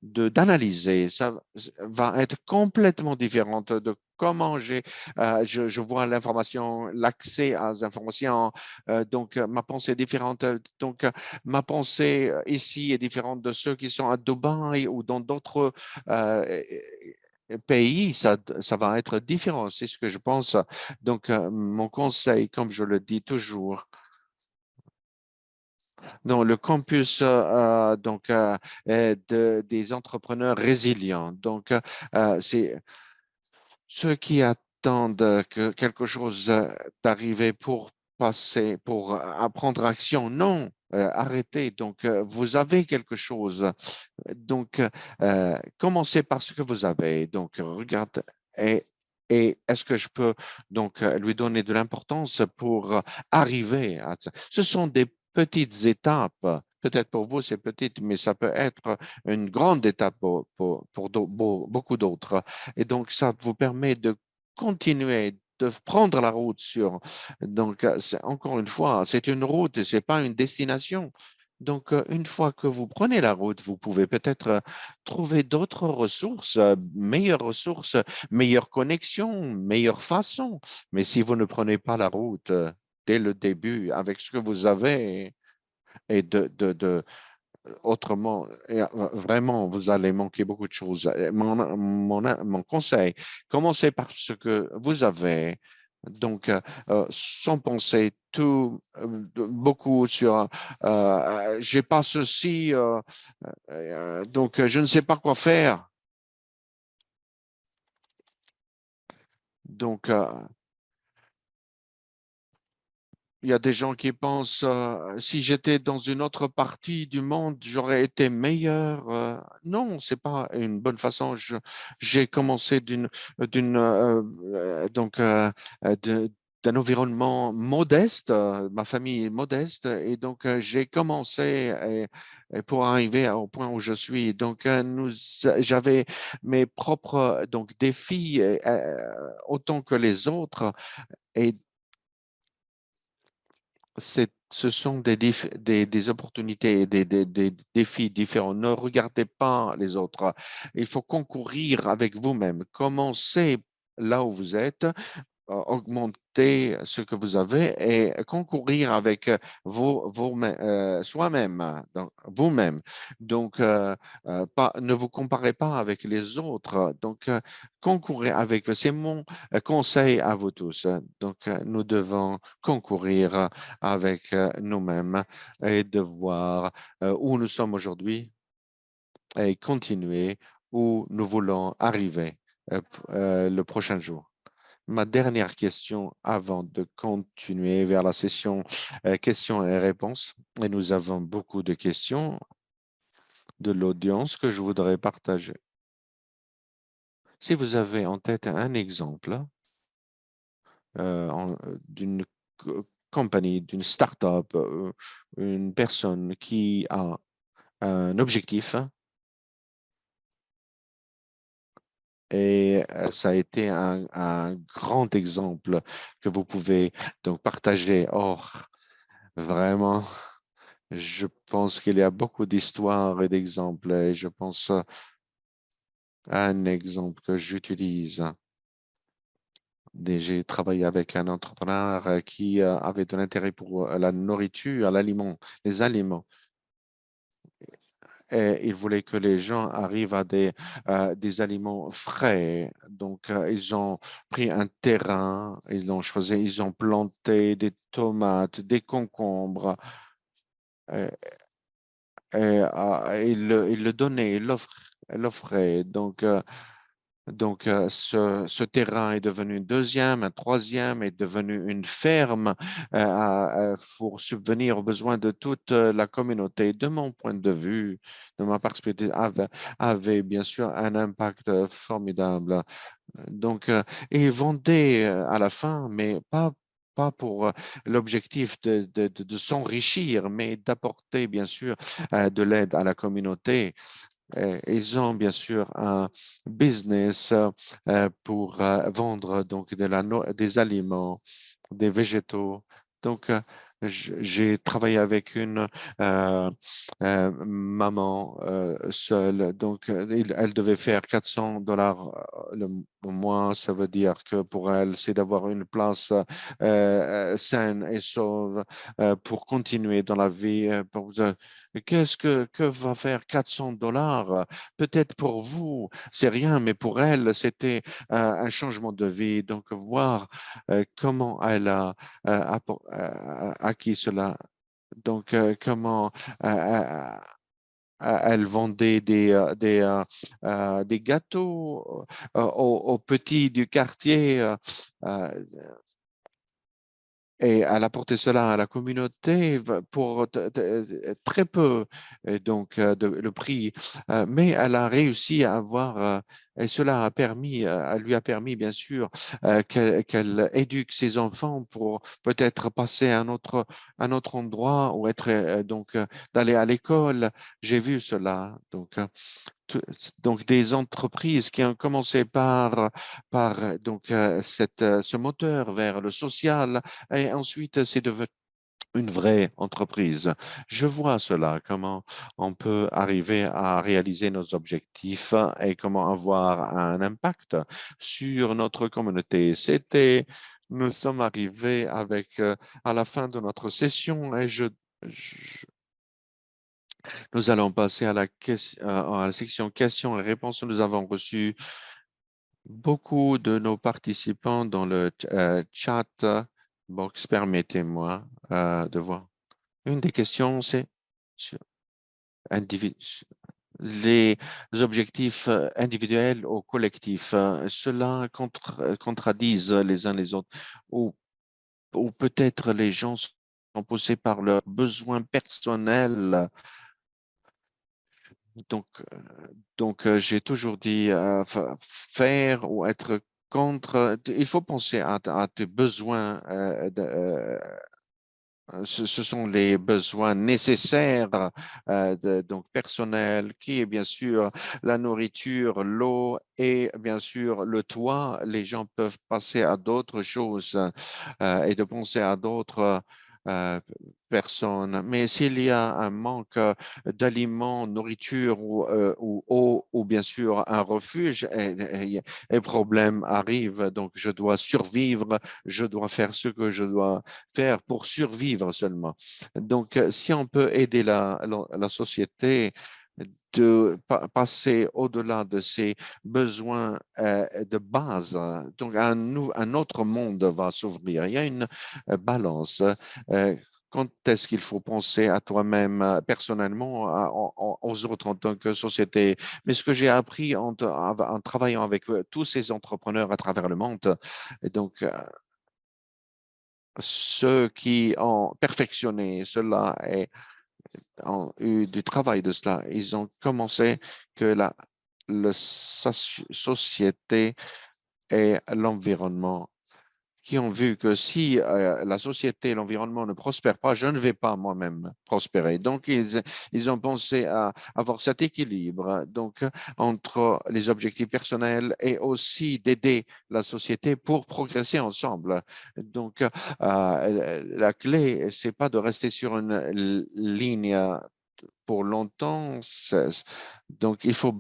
Speaker 1: d'analyser, ça va être complètement différente de comment je vois l'information, l'accès à l'information. Donc, ma pensée est différente. Donc, ma pensée ici est différente de ceux qui sont à Dubaï ou dans d'autres euh, pays. Ça va être différent, c'est ce que je pense. Donc, mon conseil, comme je le dis toujours, dans le campus des entrepreneurs résilients. Donc, c'est ceux qui attendent que quelque chose d'arriver pour passer, pour prendre action, non, arrêtez. Donc, vous avez quelque chose. Donc, commencez par ce que vous avez. Donc, regarde, et, et est-ce que je peux donc lui donner de l'importance pour arriver à ça? Ce sont des petites étapes. Peut-être pour vous, c'est petite, mais ça peut être une grande étape pour beaucoup d'autres. Et donc, ça vous permet de continuer, de prendre la route sur. Donc, encore une fois, c'est une route, ce n'est pas une destination. Donc, une fois que vous prenez la route, vous pouvez peut-être trouver d'autres ressources, meilleures connexions, meilleures façons. Mais si vous ne prenez pas la route dès le début avec ce que vous avez et autrement, vraiment, vous allez manquer beaucoup de choses. Mon conseil, commencez par ce que vous avez. Donc, sans penser beaucoup sur j'ai pas ceci, donc je ne sais pas quoi faire. Donc, il y a des gens qui pensent, si j'étais dans une autre partie du monde, j'aurais été meilleur. Non, c'est pas une bonne façon. J'ai commencé d'une, donc, d'un environnement modeste. Ma famille est modeste et donc j'ai commencé pour arriver au point où je suis. Donc, j'avais mes propres donc défis autant que les autres. Et ce sont des opportunités et des défis différents. Ne regardez pas les autres. Il faut concourir avec vous-même. Commencez là où vous êtes, augmenter ce que vous avez et concourir avec soi-même, donc vous-même. Donc, ne vous comparez pas avec les autres. Donc, concourez avec, c'est mon conseil à vous tous. Donc, nous devons concourir avec nous-mêmes et de voir où nous sommes aujourd'hui et continuer où nous voulons arriver le prochain jour. Ma dernière question avant de continuer vers la session questions et réponses, et nous avons beaucoup de questions de l'audience que je voudrais partager. Si vous avez en tête un exemple d'une compagnie, d'une start-up, une personne qui a un objectif et ça a été un grand exemple que vous pouvez donc partager. Oh, vraiment. Je pense qu'il y a beaucoup d'histoires et d'exemples et je pense à un exemple que j'utilise. J'ai travaillé avec un entrepreneur qui avait de l'intérêt pour la nourriture, l'aliment, les aliments. Et il voulait que les gens arrivent à des aliments frais. Donc, ils ont pris un terrain, ils l'ont choisi, ils ont planté des tomates, des concombres. Il le donnait, il l'offrait. Donc, ce terrain est devenu un deuxième, un troisième, est devenu une ferme pour subvenir aux besoins de toute la communauté. De mon point de vue, de ma perspective, avait bien sûr un impact formidable. Donc, et vendait à la fin, mais pas pour l'objectif de s'enrichir, mais d'apporter bien sûr de l'aide à la communauté. Ils ont bien sûr un business pour vendre donc des aliments, des végétaux. Donc, j'ai travaillé avec une maman seule. Donc, elle devait faire $400 le mois. Ça veut dire que pour elle, c'est d'avoir une place saine et sauve pour continuer dans la vie. Que va faire $400? Peut-être pour vous, c'est rien, mais pour elle, c'était un changement de vie. Donc, voir comment elle a acquis cela. Donc, comment euh, elle vendait des gâteaux aux petits du quartier. Euh, et elle a apporté cela à la communauté pour très peu, le prix. Mais elle a réussi à avoir, et cela a permis, elle lui a permis bien sûr qu'elle éduque ses enfants pour peut-être passer à un autre endroit ou être d'aller à l'école. J'ai vu cela. Donc, des entreprises qui ont commencé par ce moteur vers le social et ensuite c'est devenu une vraie entreprise. Je vois cela, comment on peut arriver à réaliser nos objectifs et comment avoir un impact sur notre communauté. Nous sommes arrivés à la fin de notre session et nous allons passer à la section questions et réponses. Nous avons reçu beaucoup de nos participants dans le chat box. Permettez-moi de voir. Une des questions, c'est sur les objectifs individuels ou collectifs. Cela contradisent les uns les autres ou peut-être les gens sont poussés par leurs besoins personnels. Donc, j'ai toujours dit faire ou être contre. Il faut penser à tes besoins. Ce sont les besoins nécessaires donc personnels, qui est bien sûr la nourriture, l'eau et bien sûr le toit. Les gens peuvent passer à d'autres choses et de penser à d'autres euh, personnes. Mais s'il y a un manque d'aliments, nourriture ou eau, ou bien sûr un refuge, et problème arrive. Donc, je dois survivre, je dois faire ce que je dois faire pour survivre seulement. Donc, si on peut aider la société de passer au-delà de ses besoins de base, donc un autre monde va s'ouvrir. Il y a une balance. Quand est-ce qu'il faut penser à toi-même personnellement, aux autres en tant que société? Mais ce que j'ai appris en travaillant avec tous ces entrepreneurs à travers le monde, et donc ceux qui ont perfectionné cela et ont eu du travail de cela, ils ont commencé que la société et l'environnement qui ont vu que si la société et l'environnement ne prospèrent pas, je ne vais pas moi-même prospérer. Donc, ils ont pensé à avoir cet équilibre entre les objectifs personnels et aussi d'aider la société pour progresser ensemble. Donc, la clé, c'est pas de rester sur une ligne pour longtemps. Donc, il faut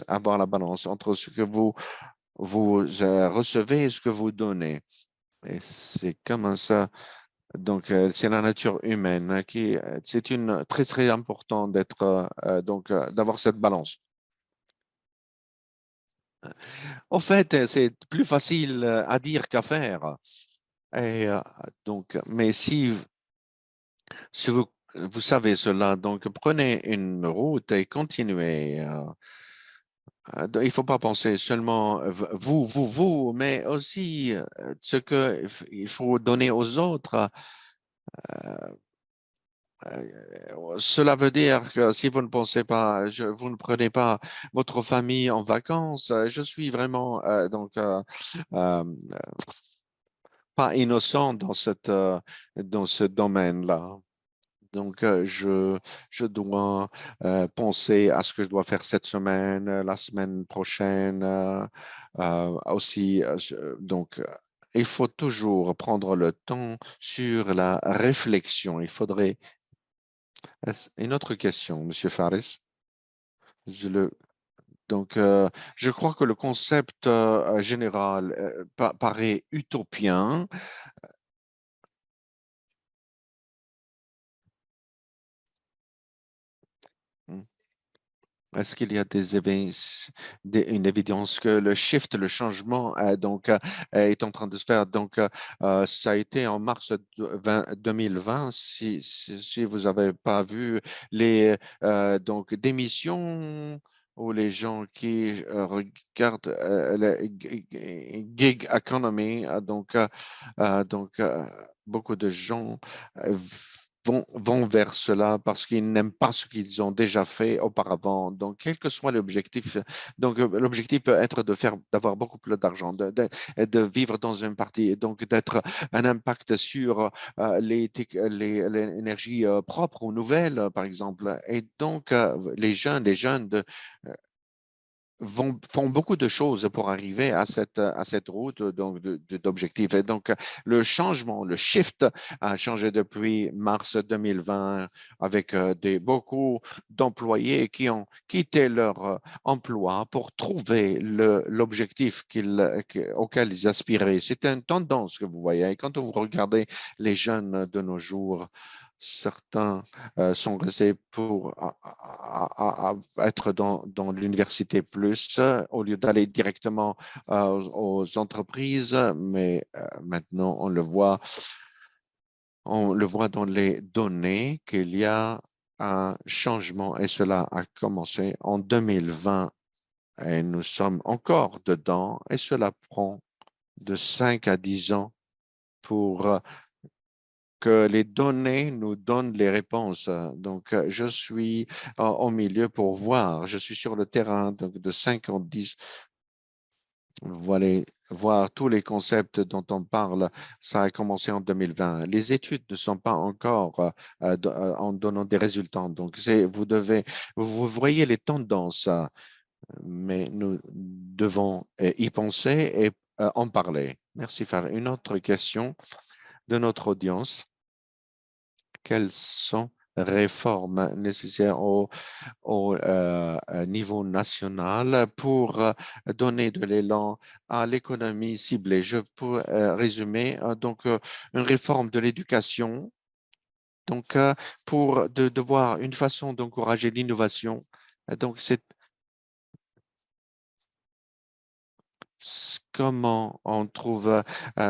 Speaker 1: avoir la balance entre ce que vous recevez et ce que vous donnez. Et c'est comme ça. Donc, c'est la nature humaine c'est une très, très important d'avoir cette balance. En fait, c'est plus facile à dire qu'à faire. Et mais si vous savez cela, donc prenez une route et continuez. Il ne faut pas penser seulement vous, mais aussi ce qu'il faut donner aux autres. Cela veut dire que si vous ne pensez pas, vous ne prenez pas votre famille en vacances, je suis vraiment euh, pas innocent dans ce domaine-là. Donc, je dois penser à ce que je dois faire cette semaine, la semaine prochaine aussi. Donc, il faut toujours prendre le temps sur la réflexion. Il faudrait. Une autre question, Monsieur Fares. Je le, donc, je crois que le concept général paraît utopien. Est-ce qu'il y a une évidence que le shift, le changement, est en train de se faire? Donc, ça a été en mars 2020. Si vous n'avez pas vu les démissions ou les gens qui regardent la gig economy, beaucoup de gens euh, vont vers cela parce qu'ils n'aiment pas ce qu'ils ont déjà fait auparavant. Donc, quel que soit l'objectif, l'objectif peut être d'avoir beaucoup plus d'argent, de vivre dans un parti, donc d'être un impact sur l'énergie propre ou nouvelle, par exemple. Et donc, les jeunes font beaucoup de choses pour arriver à cette route d'objectifs. Et donc, le changement, le shift a changé depuis mars 2020 avec beaucoup d'employés qui ont quitté leur emploi pour trouver l'objectif auquel ils aspiraient. C'est une tendance que vous voyez. Et quand vous regardez les jeunes de nos jours, certains sont restés pour être dans l'université plus au lieu d'aller directement aux entreprises. Mais maintenant, on le voit dans les données qu'il y a un changement et cela a commencé en 2020 et nous sommes encore dedans et cela prend de 5 à 10 ans pour que les données nous donnent les réponses. Donc, je suis au milieu pour voir. Je suis sur le terrain donc de 50-10. Voilà, voir tous les concepts dont on parle. Ça a commencé en 2020. Les études ne sont pas encore en donnant des résultats. Donc, vous voyez les tendances, mais nous devons y penser et en parler. Merci, Farah. Une autre question de notre audience. Quelles sont réformes nécessaires au niveau national pour donner de l'élan à l'économie ciblée. Je peux résumer une réforme de l'éducation, donc pour de voir une façon d'encourager l'innovation. Donc c'est comment on trouve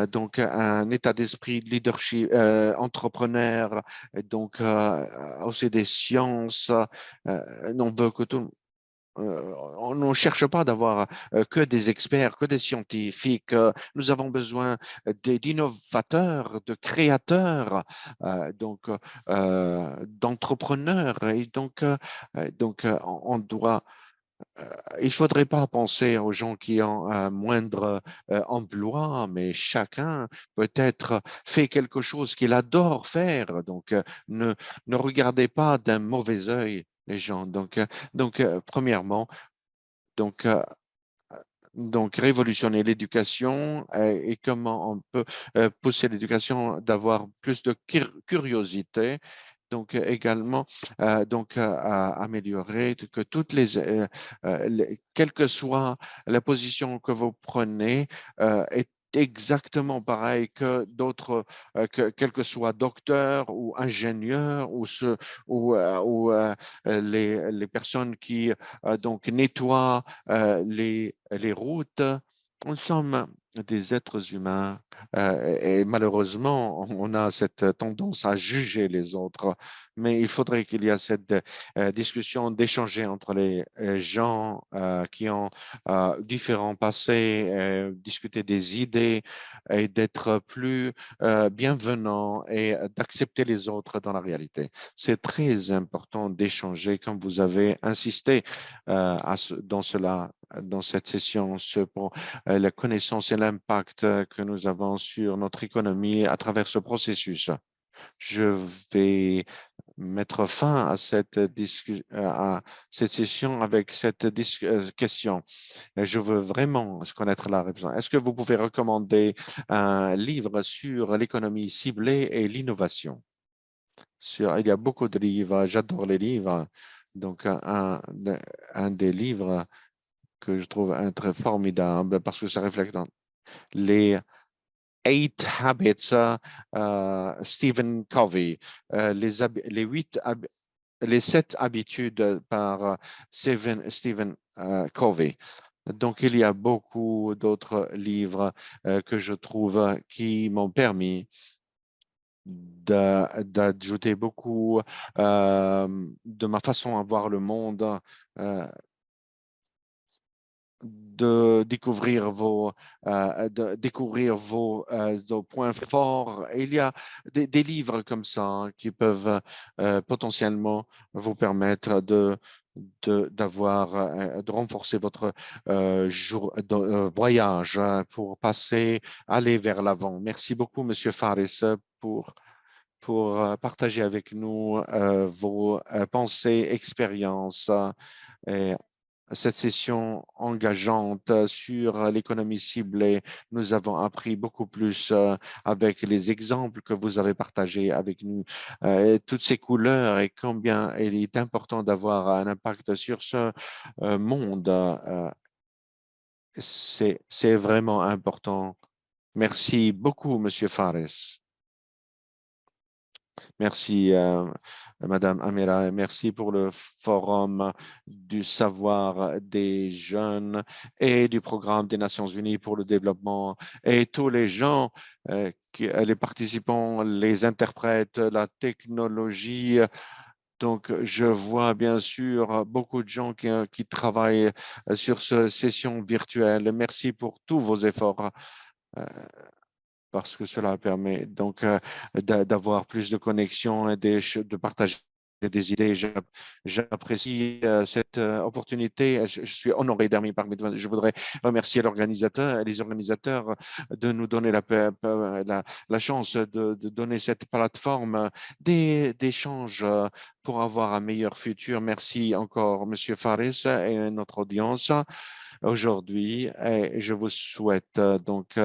Speaker 1: donc un état d'esprit de leadership entrepreneur, aussi des sciences. On veut que tout, on ne cherche pas d'avoir que des experts, que des scientifiques. Nous avons besoin d'innovateurs, de créateurs, d'entrepreneurs. Et on doit il ne faudrait pas penser aux gens qui ont un moindre emploi, mais chacun peut-être fait quelque chose qu'il adore faire. Donc, ne regardez pas d'un mauvais œil les gens. Premièrement, donc, euh, révolutionner l'éducation et comment on peut pousser l'éducation d'avoir plus de curiosité. Donc, également, à améliorer que quelle que soit la position que vous prenez, est exactement pareil que d'autres, quel que soit docteur ou ingénieur ou les personnes qui nettoient les routes. Nous sommes des êtres humains et malheureusement, on a cette tendance à juger les autres, mais il faudrait qu'il y ait cette discussion d'échanger entre les gens qui ont différents passés, discuter des idées et d'être plus bienveillant et d'accepter les autres dans la réalité. C'est très important d'échanger, comme vous avez insisté dans cela, dans cette session, pour la connaissance et l'impact que nous avons sur notre économie à travers ce processus. Je vais mettre fin à à cette session avec cette question. Et je veux vraiment connaître la réponse. Est-ce que vous pouvez recommander un livre sur l'économie ciblée et l'innovation? Il y a beaucoup de livres, j'adore les livres. Donc, un des livres que je trouve un très formidable parce que ça reflète les Eight Habits, Stephen Covey, les les 7 habitudes par Stephen Covey. Donc, il y a beaucoup d'autres livres que je trouve qui m'ont permis d'ajouter beaucoup de ma façon à voir le monde, euh, de découvrir vos points forts. Et il y a des livres comme ça hein, qui peuvent potentiellement vous permettre de renforcer votre voyage hein, pour aller vers l'avant. Merci beaucoup, Monsieur Faris, pour partager avec nous vos pensées, expériences et cette session engageante sur l'économie ciblée. Nous avons appris beaucoup plus avec les exemples que vous avez partagés avec nous, toutes ces couleurs et combien il est important d'avoir un impact sur ce monde. C'est vraiment important. Merci beaucoup, Monsieur Fares. Merci, Madame Amira, et merci pour le forum du savoir des jeunes et du programme des Nations Unies pour le développement et tous les gens, les participants, les interprètes, la technologie. Donc, je vois bien sûr beaucoup de gens qui travaillent sur cette session virtuelle. Merci pour tous vos efforts. Euh, parce que cela permet donc d'avoir plus de connexions et de partager des idées. J'apprécie cette opportunité. Je suis honoré d'être parmi vous. Je voudrais remercier les organisateurs de nous donner la chance de donner cette plateforme d'échange pour avoir un meilleur futur. Merci encore, Monsieur Faris et notre audience aujourd'hui et je vous souhaite donc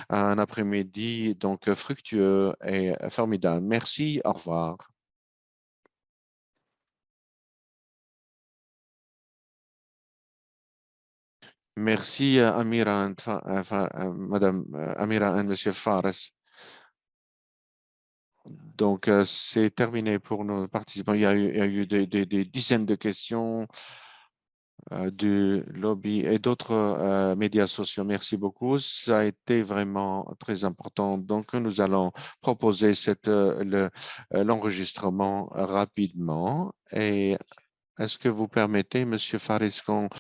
Speaker 1: un après-midi donc fructueux et formidable. Merci, au revoir. Merci Amira, Madame Amira et Monsieur Fares. Donc, c'est terminé pour nos participants. Il y a eu des dizaines de questions du lobby et d'autres médias sociaux. Merci beaucoup. Ça a été vraiment très important. Donc, nous allons proposer l'enregistrement rapidement. Et est-ce que vous permettez, Monsieur Faris, qu'on